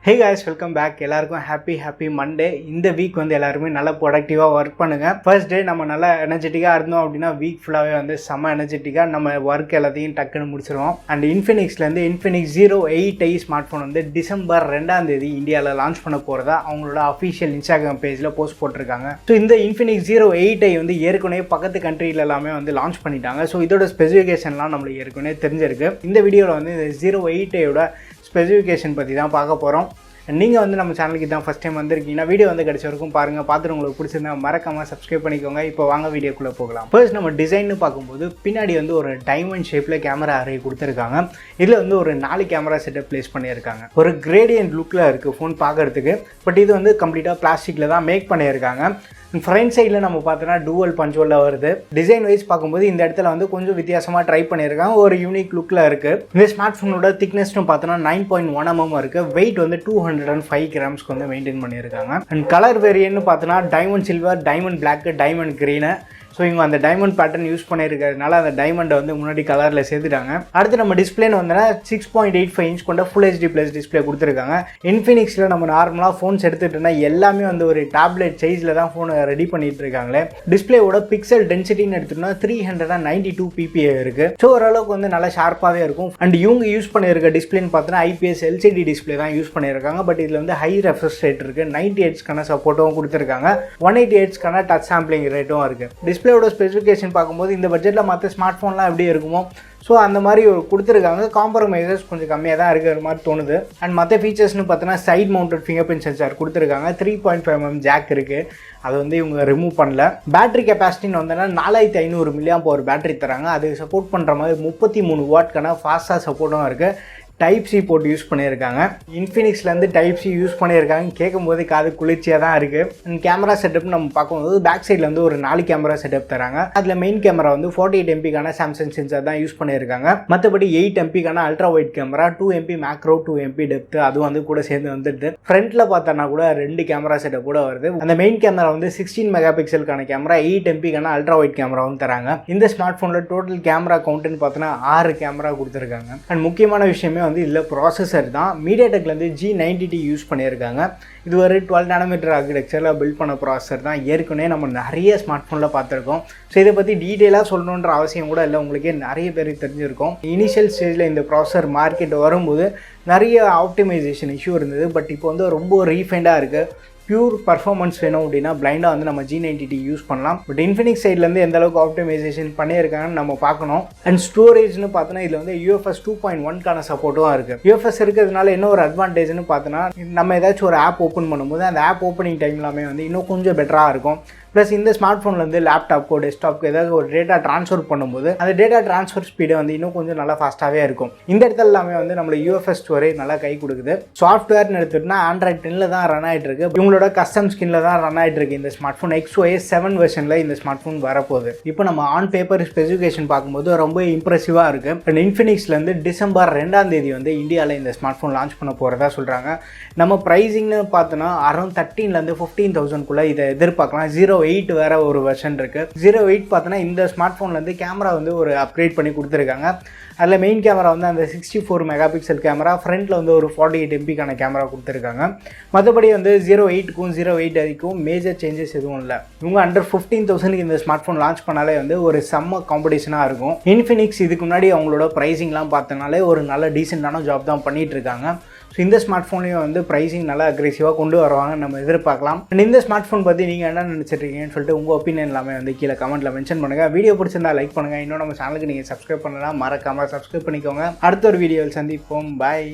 Hey guys, welcome back. எல்லாருக்கும் happy Monday. இந்த week வந்து எல்லாருமே நல்லா ப்ரொடக்டிவா வர்க் பண்ணுங்க. ஃபர்ஸ்ட் டே நம்ம நல்லா எனர்ஜெட்டிக்கா இருந்தோம் அப்படின்னா வீக் ஃபுல்லாவே வந்து செம்ம எனர்ஜெட்டிக்கா நம்ம வர்க் எல்லாத்தையும் டக்குன்னு முடிச்சிருவோம். அண்ட் இன்ஃபினிக்ஸ்ல இருந்து Infinix Zero 8i smart phone வந்து டிசம்பர் 2ஆம் தேதி இந்தியாவில் லான்ச் பண்ண போறதா அவங்களோட அஃபிஷியல் இன்ஸ்டாகிராம் பேஜ்ல போஸ்ட் போட்டிருக்காங்க. ஸோ இந்த Infinix Zero 8i வந்து ஏற்கனவே பக்கத்து கண்ட்ரில எல்லாமே வந்து லான்ச் பண்ணிட்டாங்க. ஸோ இதோட ஸ்பெசிஃபிகேஷன்லாம் நம்மளுக்கு ஏற்கனவே தெரிஞ்சிருக்கு. இந்த வீடியோவில் வந்து இந்த Zero 8iயோட ஸ்பெசிஃபிகேஷன் பற்றி தான் பார்க்க போகிறோம். நீங்கள் வந்து நம்ம சேனலுக்கு தான் ஃபஸ்ட் டைம் வந்திருக்கீங்கன்னா வீடியோ வந்து கிடைச்ச வரைக்கும் பாருங்கள். பார்த்துட்டு உங்களுக்கு பிடிச்சிருந்தா மறக்காமல் சப்ஸ்கிரைப் பண்ணிக்கோங்க. இப்போ வாங்க வீடியோக்குள்ளே போகலாம். ஃபர்ஸ்ட் நம்ம டிசைன்னு பார்க்கும்போது பின்னாடி வந்து ஒரு டைமண்ட் ஷேப்பில் கேமரா அரே கொடுத்துருக்காங்க. இதில் வந்து ஒரு 4 கேமரா செட்டப் ப்ளேஸ் பண்ணியிருக்காங்க. ஒரு கிரேடியன்ட் லுக்கில் இருக்குது ஃபோன் பார்க்குறதுக்கு. பட் இது வந்து கம்ப்ளீட்டாக பிளாஸ்டிக்கில் தான் மேக் பண்ணியிருக்காங்க. ஃப்ரண்ட் சைடில் நம்ம பார்த்தோன்னா டூவல் பஞ்சோலில் வருது. டிசைன் வைஸ் பார்க்கும்போது இந்த இடத்துல வந்து கொஞ்சம் வித்தியாசமாக ட்ரை பண்ணியிருக்காங்க. ஒரு யூனிக் லுக்கில் இருக்குது. இந்த ஸ்மார்ட் ஃபோனோட திக்னஸ்னு பார்த்தோன்னா 9.1 mm இருக்குது. வெயிட் வந்து 205 grams வந்து மெயின்டைன் பண்ணியிருக்காங்க. அண்ட் கலர் வேரியன்ட்னு பார்த்தோன்னா diamond silver, diamond black, diamond green. So இவங்க அந்த டைமண்ட் பேட்டர்ன் யூஸ் பண்ணியிருக்கிறதுனால அந்த டைமண்டை வந்து முன்னாடி கலரில் சேர்த்துட்டாங்க. அடுத்து நம்ம டிஸ்பிளேன்னு வந்தோன்னா 6.85 inch கொண்ட ஃபுல் HD ப்ளஸ் டிஸ்பிளே கொடுத்துருக்காங்க. இன்ஃபினிக்ஸில் நம்ம நார்மலாக ஃபோன்ஸ் எடுத்துகிட்டோன்னா எல்லாமே வந்து ஒரு டேப்லெட் சைஸில் தான் ஃபோனை ரெடி பண்ணிட்டு இருக்காங்களே. டிஸ்பிளேவோட பிக்சல் டென்சிட்டின்னு எடுத்துட்டோம்னா 392 ppi இருக்குது. ஸோ ஓரளவுக்கு வந்து நல்லா ஷார்ப்பாகவே இருக்கும். அண்ட் இவங்க யூஸ் பண்ணியிருக்க டிஸ்பிளேன்னு பார்த்தோன்னா IPS LCD டிஸ்பிளே தான் யூஸ் பண்ணியிருக்காங்க. பட் இதில் வந்து ஹை ரெஃப்ரெஷ் ரேட் இருக்குது. 90 Hzக்கான சப்போர்ட்டும் கொடுத்துருக்காங்க. 180 Hzக்கான டச் சாம்பிளிங் ரேட்டும் இருக்குது. டிஸ்பிளேயோட ஸ்பெசிஃபிகேஷன் பார்க்கும்போது இந்த பட்ஜெட்டில் மற்ற ஸ்மார்ட் ஃபோன்லாம் எப்படி இருக்குமோ ஸோ அந்த மாதிரி ஒரு கொடுத்துருக்காங்க. காம்ப்ரமைசஸ் கொஞ்சம் கம்மியாக தான் இருக்கிற மாதிரி தோணுது. அண்ட் மற்ற ஃபீச்சர்ஸ்னு பார்த்தோன்னா side mounted fingerprint sensor கொடுத்துருக்காங்க. 3.5 mm ஜாக் இருக்குது. அதை வந்து இவங்க ரிமூவ் பண்ணல. பேட்டரி கெப்பாசிட்டின்னு வந்தோன்னா 4500 mAh பேட்டரி தராங்க. அது சப்போர்ட் பண்ணுற மாதிரி 33 வாட்க்கான ஃபாஸ்ட்டாக சப்போர்ட்டும் இருக்குது. டைப் சி போட்டு யூஸ் பண்ணியிருக்காங்க. இன்ஃபினிக்ஸ்லேருந்து டைப் சி யூஸ் பண்ணியிருக்காங்க. கேட்கும் போது காது குளிர்ச்சியாக தான் இருக்குது. அண்ட் கேமரா செட்டப் நம்ம பார்க்கும்போது பேக் சைடில் வந்து ஒரு 4 கேமரா செட்டப் தராங்க. அதில் மெயின் கேமரா வந்து 48 MP சாம்சங் சென்சார் தான் யூஸ் பண்ணியிருக்காங்க. மற்றபடி 8 MP ultra wide camera, 2 MP macro, 2 MP depth அதுவும் வந்து கூட சேர்ந்து வந்துடுது. ஃப்ரண்ட்டில் பார்த்தோன்னா கூட 2 கேமரா செட்டப் கூட வருது. அந்த மெயின் கேமரா வந்து 16 MP camera, 8 MP ultra wide கேமராவும் தராங்க. இந்த ஸ்மார்ட் ஃபோனில் டோட்டல் கேமரா கவுண்ட்னு பார்த்தோன்னா 6 கேமரா கொடுத்துருக்காங்க. அண்ட் முக்கியமான விஷயமே வந்து இல்லை ப்ராசஸர் தான். மீடியாடெக்லேருந்து G90T யூஸ் பண்ணியிருக்காங்க. இது ஒரு 12 nm ஆர்கிடெக்சரில் பில்ட் பண்ண ப்ராசஸர் தான். ஏற்கனவே நம்ம நிறைய ஸ்மார்ட் ஃபோனில் பார்த்துருக்கோம். ஸோ இதை பற்றி டீட்டெயிலாக சொல்லணுன்ற அவசியம் கூட இல்லை. உங்களுக்கே நிறைய பேருக்கு தெரிஞ்சிருக்கும். இனிஷியல் ஸ்டேஜில் இந்த ப்ராசஸர் மார்க்கெட் வரும்போது நிறைய ஆப்டிமைசேஷன் இஷ்யூ இருந்தது. பட் இப்போ வந்து ரொம்ப ரீஃபைண்டாக இருக்குது. பியூர் பர்ஃபார்மன்ஸ் வேணும் அப்படின்னா பிளைண்டாக வந்து நம்ம G90T யூஸ் பண்ணலாம். பட் இன்ஃபினிக்ஸ் சைட்லேருந்து எந்த அளவுக்கு ஆப்டிமைசேஷன் பண்ணியிருக்காங்கன்னு நம்ம பார்க்கணும். அண்ட் ஸ்டோரேஜ்னு பார்த்தோன்னா இதில் வந்து UFS 2.1க்கான சப்போர்ட்டும் இருக்குது. UFS இருக்கிறதுனால என்ன ஒரு அட்வான்டேஜ்னு பார்த்தோன்னா நம்ம ஏதாச்சும் ஒரு ஆப் ஓப்பன் பண்ணும்போது அந்த ஆப் ஓப்பனிங் டைம் எல்லாமே வந்து இன்னும் கொஞ்சம் பெட்டராக இருக்கும். ப்ளஸ் இந்த ஸ்மார்ட் ஃபோன்லேருந்து லேப்டாப்க்கோ டெஸ்க்டாப்க்கோ ஏதாவது ஒரு டேட்டா ட்ரான்ஸ்ஃபர் பண்ணும்போது அந்த டேட்டா ட்ரான்ஸ்ஃபர் ஸ்பீடை வந்து இன்னும் கொஞ்சம் நல்லா ஃபாஸ்ட்டாகவே இருக்கும். இந்த இடத்துல எல்லாமே வந்து நம்மளுக்கு UFS ஸ்டோரேஜ் நல்லா கை கொடுக்குது. சாஃப்ட்வேர்னு எடுத்துகிட்டோம்னா Android 10 தான் ரன் ஆகிட்டு இருக்கு. இவங்களோட கஸ்டம் ஸ்கின்ல தான் ரன் ஆகிட்டு இருக்கு. இந்த ஸ்மார்ட் ஃபோன் XOS 7 வெர்ஷனில் இந்த ஸ்மார்ட் ஃபோன் வரப்போகுது. இப்போ நம்ம ஆன் பேப்பர் ஸ்பெசிஃபிகேஷன் பார்க்கும்போது ரொம்ப இம்ப்ரெசிவாக இருக்குது. அண்ட் இன்ஃபினிக்ஸ்லேருந்து டிசம்பர் 2ஆம் தேதி வந்து இந்தியாவில் இந்த ஸ்மார்ட் ஃபோன் லான்ச் பண்ண போகிறதா சொல்கிறாங்க. நம்ம ப்ரைஸிங்னு பார்த்தோன்னா அரௌண்ட் 13,000 15,000 இதை எதிர்பார்க்கலாம். 08 வேற ஒரு வெர்ஷன் இருக்குது. 08 பார்த்தோன்னா இந்த ஸ்மார்ட் ஃபோன்லேருந்து கேமரா வந்து ஒரு அப்கிரேட் பண்ணி கொடுத்துருக்காங்க. அதில் மெயின் கேமரா வந்து அந்த 64 MP கேமரா, ஃப்ரண்ட்டில் வந்து ஒரு 48 MP கேமரா கொடுத்துருக்காங்க. மற்றபடி வந்து 08க்கும் 08iக்கும் மேஜர் சேஞ்சஸ் எதுவும் இல்லை. இவங்க அண்டர் 15,000 இந்த ஸ்மார்ட் ஃபோன் லான்ச் பண்ணாலே வந்து ஒரு செம்ம காம்படிஷனாக இருக்கும். இன்ஃபினிக்ஸ் இதுக்கு முன்னாடி அவங்களோட ப்ரைஸிங்லாம் பார்த்தனாலே ஒரு நல்ல டீசெண்டான ஜாப் தான் பண்ணிகிட்டு இருக்காங்க. ஸோ இந்த ஸ்மார்ட் ஃபோன்லேயும் வந்து ப்ரைஸிங் நல்லா அக்ரெசிவாக கொண்டு வருவாங்க நம்ம எதிர்பார்க்கலாம். அண்ட் இந்த ஸ்மார்ட் ஃபோன் பற்றி நீங்கள் என்ன நினச்சிட்ருக்கீங்கன்னு சொல்லிட்டு உங்கள் ஒப்பீனியன் எல்லாமே வந்து கீழே கமெண்ட்டில் மென்ஷன் பண்ணுங்கள். வீடியோ பிடிச்சிருந்தா லைக் பண்ணுங்கள். இன்னும் நம்ம சேனலுக்கு நீங்கள் சப்ஸ்கிரைப் பண்ணலாம், மறக்காமல் சப்ஸ்கிரைப் பண்ணிக்கோங்க. அடுத்த ஒரு வீடியோவில் சந்திப்போம். பாய்.